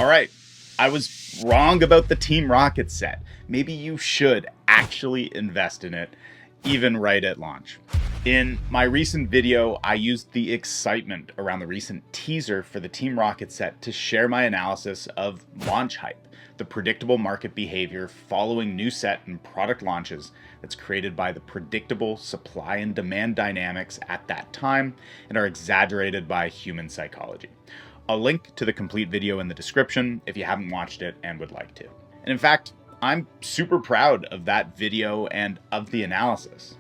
All right, I was wrong about the Team Rocket set. Maybe you should actually invest in it, even right at launch. In my recent video, I used the excitement around the recent teaser for the Team Rocket set to share my analysis of launch hype, the predictable market behavior following new set and product launches that's created by the predictable supply and demand dynamics at that time and are exaggerated by human psychology. I'll link to the complete video in the description if you haven't watched it and would like to. And in fact, I'm super proud of that video and of the analysis.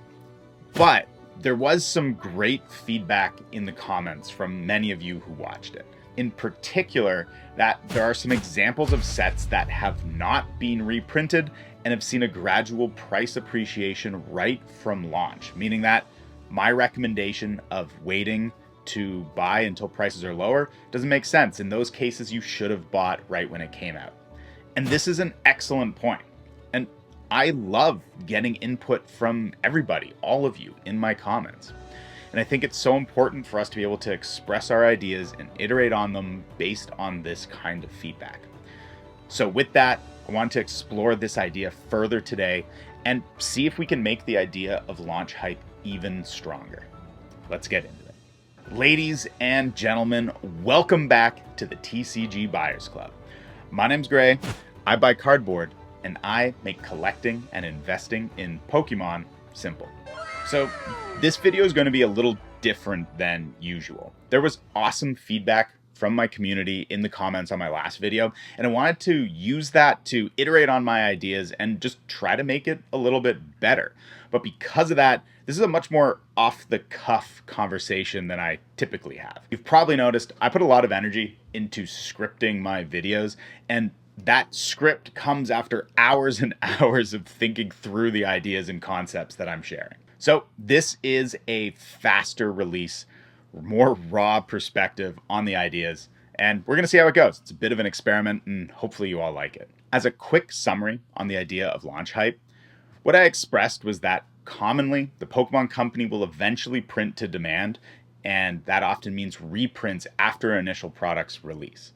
But there was some great feedback in the comments from many of you who watched it. In particular, that there are some examples of sets that have not been reprinted and have seen a gradual price appreciation right from launch, meaning that my recommendation of waiting to buy until prices are lower doesn't make sense. In those cases, you should have bought right when it came out. And this is an excellent point. And I love getting input from everybody, all of you, in my comments. And I think it's so important for us to be able to express our ideas and iterate on them based on this kind of feedback. So with that, I want to explore this idea further today and see if we can make the idea of launch hype even stronger. Let's get into it. Ladies and gentlemen, welcome back to the TCG Buyers Club. My name's Gray, I buy cardboard, and I make collecting and investing in Pokemon simple. So this video is going to be a little different than usual. There was awesome feedback from my community in the comments on my last video, and I wanted to use that to iterate on my ideas and just try to make it a little bit better. But because of that, this is a much more off-the-cuff conversation than I typically have. You've probably noticed I put a lot of energy into scripting my videos, and that script comes after hours and hours of thinking through the ideas and concepts that I'm sharing. So this is a faster release, more raw perspective on the ideas, and we're going to see how it goes. It's a bit of an experiment, and hopefully you all like it. As a quick summary on the idea of launch hype, what I expressed was that commonly the Pokemon Company will eventually print to demand, and that often means reprints after an initial product's release.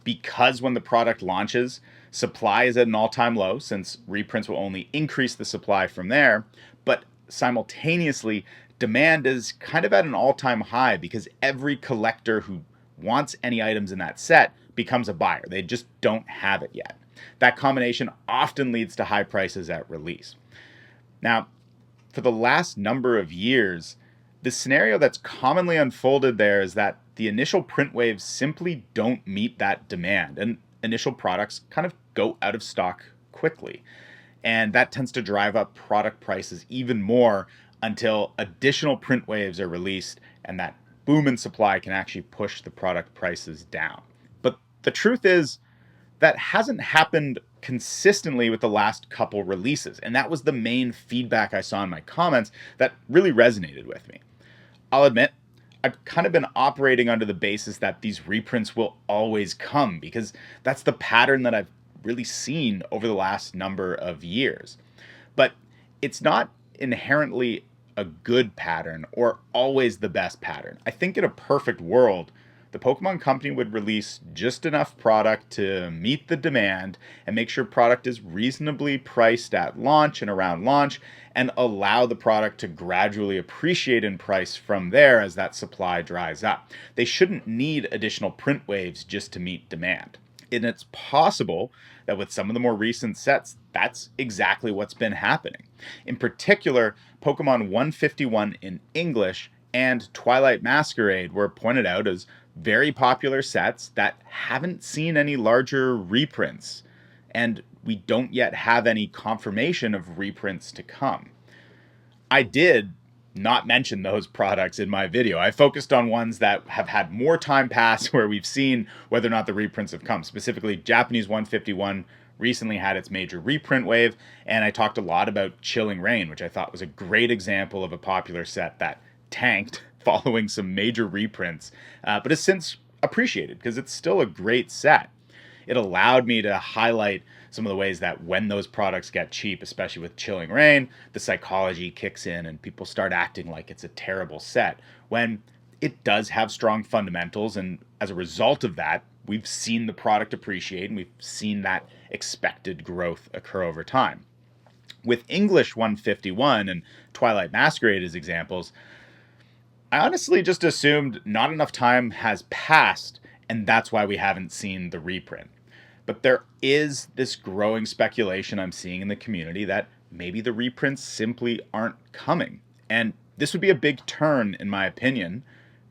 Because when the product launches, supply is at an all-time low, since reprints will only increase the supply from there, but simultaneously, demand is kind of at an all-time high because every collector who wants any items in that set becomes a buyer. They just don't have it yet. That combination often leads to high prices at release. Now, for the last number of years, the scenario that's commonly unfolded there is that the initial print waves simply don't meet that demand, and initial products kind of go out of stock quickly. And that tends to drive up product prices even more until additional print waves are released, and that boom in supply can actually push the product prices down. But the truth is, that hasn't happened consistently with the last couple releases, and that was the main feedback I saw in my comments that really resonated with me. I'll admit, I've kind of been operating under the basis that these reprints will always come, because that's the pattern that I've really seen over the last number of years. But it's not inherently a good pattern or always the best pattern. I think in a perfect world, the Pokemon Company would release just enough product to meet the demand and make sure product is reasonably priced at launch and around launch, and allow the product to gradually appreciate in price from there as that supply dries up. They shouldn't need additional print waves just to meet demand. And it's possible that with some of the more recent sets, that's exactly what's been happening. In particular, Pokemon 151 in English and Twilight Masquerade were pointed out as very popular sets that haven't seen any larger reprints, and we don't yet have any confirmation of reprints to come. I did not mention those products in my video. I focused on ones that have had more time pass where we've seen whether or not the reprints have come. Specifically, Japanese 151 recently had its major reprint wave, and I talked a lot about Chilling Reign, which I thought was a great example of a popular set that tanked following some major reprints, but has since appreciated because it's still a great set. It allowed me to highlight some of the ways that when those products get cheap, especially with Chilling Reign, the psychology kicks in and people start acting like it's a terrible set, when it does have strong fundamentals, and as a result of that, we've seen the product appreciate and we've seen that expected growth occur over time. With English 151 and Twilight Masquerade as examples, I honestly just assumed not enough time has passed, and that's why we haven't seen the reprint. But there is this growing speculation I'm seeing in the community that maybe the reprints simply aren't coming. And this would be a big turn, in my opinion,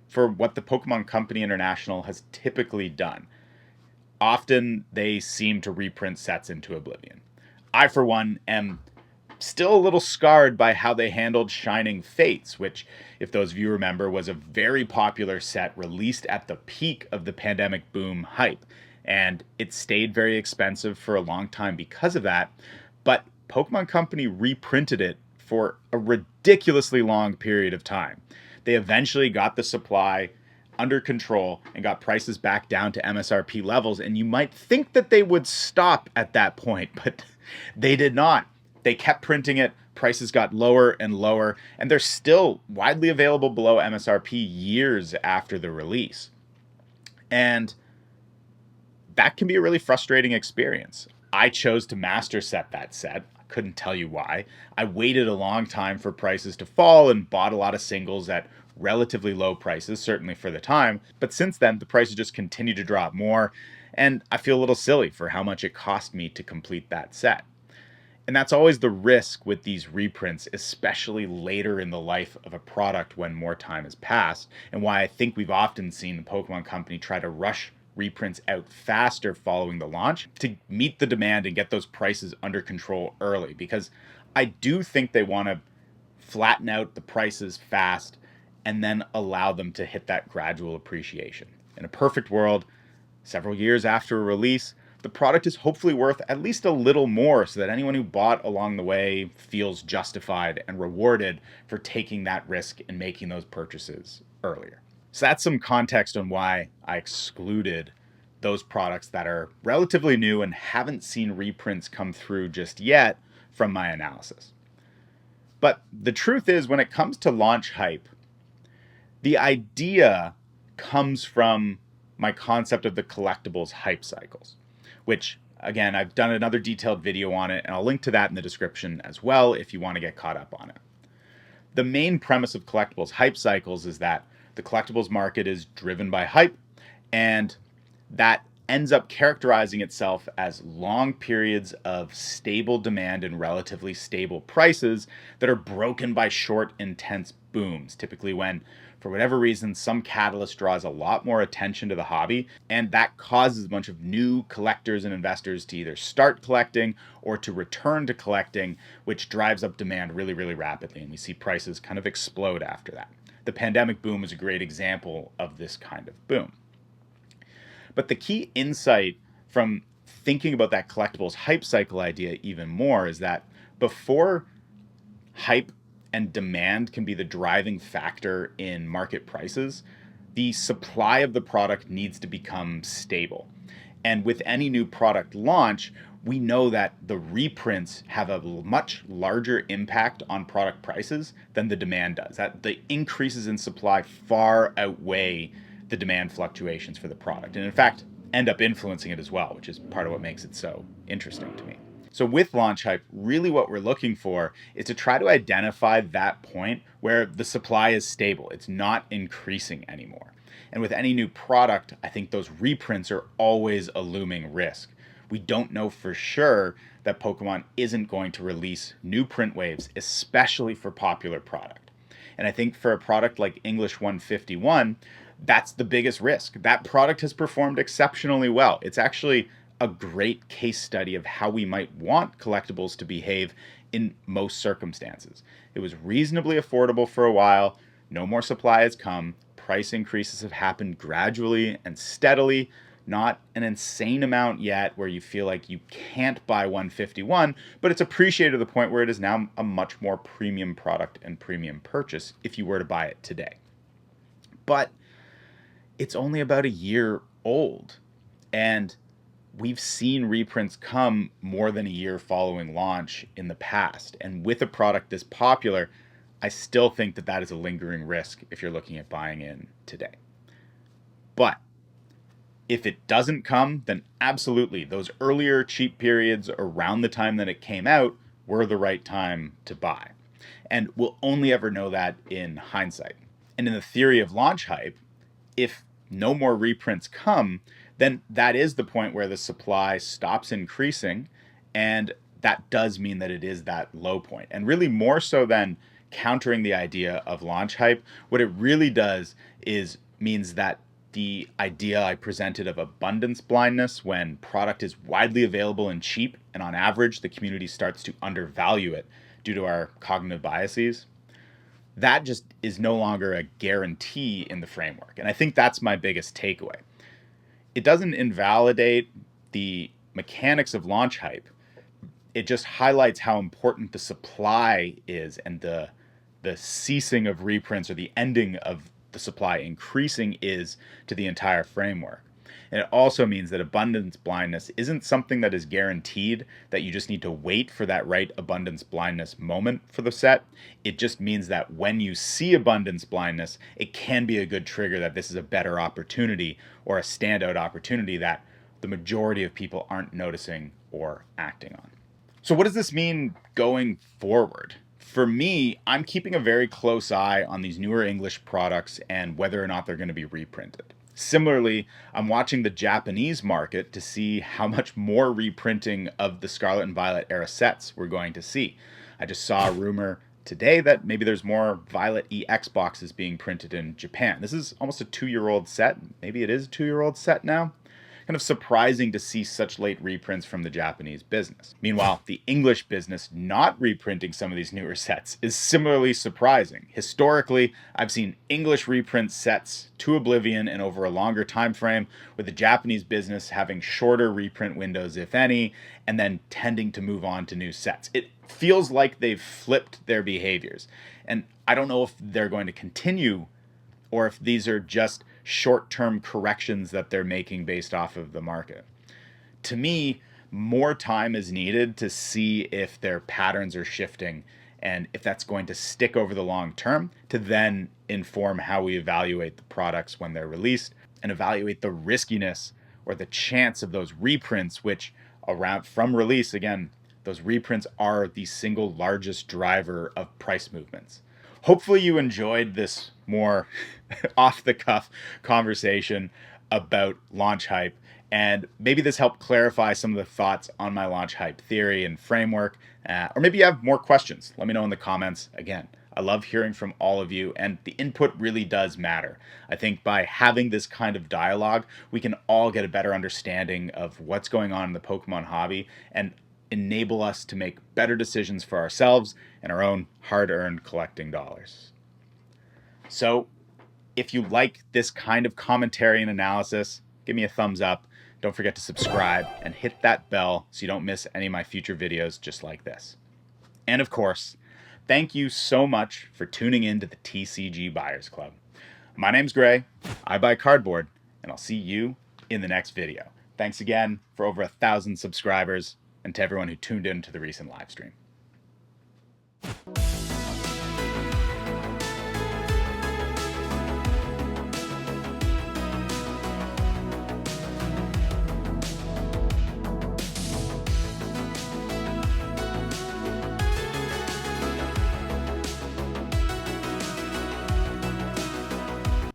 for what the Pokemon Company International has typically done. Often they seem to reprint sets into oblivion. I, for one, am still a little scarred by how they handled Shining Fates, which, if those of you remember, was a very popular set released at the peak of the pandemic boom hype. And it stayed very expensive for a long time because of that. But Pokemon Company reprinted it for a ridiculously long period of time. They eventually got the supply under control and got prices back down to MSRP levels. And you might think that they would stop at that point, but they did not. They kept printing it, prices got lower and lower, and they're still widely available below MSRP years after the release. And that can be a really frustrating experience. I chose to master set that set. I couldn't tell you why. I waited a long time for prices to fall and bought a lot of singles at relatively low prices, certainly for the time. But since then, the prices just continue to drop more, and I feel a little silly for how much it cost me to complete that set. And that's always the risk with these reprints, especially later in the life of a product when more time has passed, and why I think we've often seen the Pokemon Company try to rush reprints out faster following the launch to meet the demand and get those prices under control early, because I do think they want to flatten out the prices fast and then allow them to hit that gradual appreciation. In a perfect world, several years after a release, the product is hopefully worth at least a little more so that anyone who bought along the way feels justified and rewarded for taking that risk and making those purchases earlier. So that's some context on why I excluded those products that are relatively new and haven't seen reprints come through just yet from my analysis. But the truth is, when it comes to launch hype, the idea comes from my concept of the collectibles hype cycles, which, again, I've done another detailed video on it, and I'll link to that in the description as well if you want to get caught up on it. The main premise of collectibles hype cycles is that the collectibles market is driven by hype, and that ends up characterizing itself as long periods of stable demand and relatively stable prices that are broken by short, intense booms, typically when, for whatever reason, some catalyst draws a lot more attention to the hobby, and that causes a bunch of new collectors and investors to either start collecting or to return to collecting, which drives up demand really, really rapidly, and we see prices kind of explode after that. The pandemic boom is a great example of this kind of boom. But the key insight from thinking about that collectibles hype cycle idea even more is that before hype and demand can be the driving factor in market prices, the supply of the product needs to become stable. And with any new product launch, we know that the reprints have a much larger impact on product prices than the demand does. That the increases in supply far outweigh the demand fluctuations for the product, and in fact end up influencing it as well, which is part of what makes it so interesting to me. So with launch hype, really what we're looking for is to try to identify that point where the supply is stable. It's not increasing anymore. And with any new product, I think those reprints are always a looming risk. We don't know for sure that Pokemon isn't going to release new print waves, especially for popular product. And I think for a product like English 151, that's the biggest risk. That product has performed exceptionally well. It's actually a great case study of how we might want collectibles to behave in most circumstances. It was reasonably affordable for a while. No more supply has come. Price increases have happened gradually and steadily, not an insane amount yet where you feel like you can't buy 151, but it's appreciated to the point where it is now a much more premium product and premium purchase if you were to buy it today. But it's only about a year old, and we've seen reprints come more than a year following launch in the past. And with a product this popular, I still think that that is a lingering risk if you're looking at buying in today. But If it doesn't come, then absolutely, those earlier cheap periods around the time that it came out were the right time to buy. And we'll only ever know that in hindsight. And in the theory of launch hype, if no more reprints come, then that is the point where the supply stops increasing, and that does mean that it is that low point. And really, more so than countering the idea of launch hype, what it really does is means that the idea I presented of abundance blindness, when product is widely available and cheap, and on average the community starts to undervalue it due to our cognitive biases, that just is no longer a guarantee in the framework. And I think that's my biggest takeaway. It doesn't invalidate the mechanics of launch hype. It just highlights how important the supply is, and the ceasing of reprints, or the ending of the supply increasing, is to the entire framework. And it also means that abundance blindness isn't something that is guaranteed, that you just need to wait for that right abundance blindness moment for the set. It just means that when you see abundance blindness, it can be a good trigger that this is a better opportunity, or a standout opportunity that the majority of people aren't noticing or acting on. So what does this mean going forward? For me, I'm keeping a very close eye on these newer English products and whether or not they're going to be reprinted. Similarly, I'm watching the Japanese market to see how much more reprinting of the Scarlet and Violet era sets we're going to see. I just saw a rumor today that maybe there's more Violet EX boxes being printed in Japan. This is almost a 2-year-old set. Maybe it is a 2-year-old set now. Kind of surprising to see such late reprints from the Japanese business. Meanwhile, the English business not reprinting some of these newer sets is similarly surprising. Historically, I've seen English reprint sets to oblivion and over a longer time frame, with the Japanese business having shorter reprint windows, if any, and then tending to move on to new sets. It feels like they've flipped their behaviors, and I don't know if they're going to continue, or if these are just short-term corrections that they're making based off of the market. To me, more time is needed to see if their patterns are shifting, and if that's going to stick over the long term, to then inform how we evaluate the products when they're released, and evaluate the riskiness or the chance of those reprints, which around from release, again, those reprints are the single largest driver of price movements. Hopefully you enjoyed this more off-the-cuff conversation about launch hype, and maybe this helped clarify some of the thoughts on my launch hype theory and framework, or maybe you have more questions. Let me know in the comments. Again, I love hearing from all of you, and the input really does matter. I think by having this kind of dialogue, we can all get a better understanding of what's going on in the Pokemon hobby, and enable us to make better decisions for ourselves and our own hard-earned collecting dollars. So if you like this kind of commentary and analysis, give me a thumbs up. Don't forget to subscribe and hit that bell so you don't miss any of my future videos just like this. And of course, thank you so much for tuning in to the TCG Buyers Club. My name's Gray, I buy cardboard, and I'll see you in the next video. Thanks again for over 1,000 subscribers, and to everyone who tuned in to the recent live stream.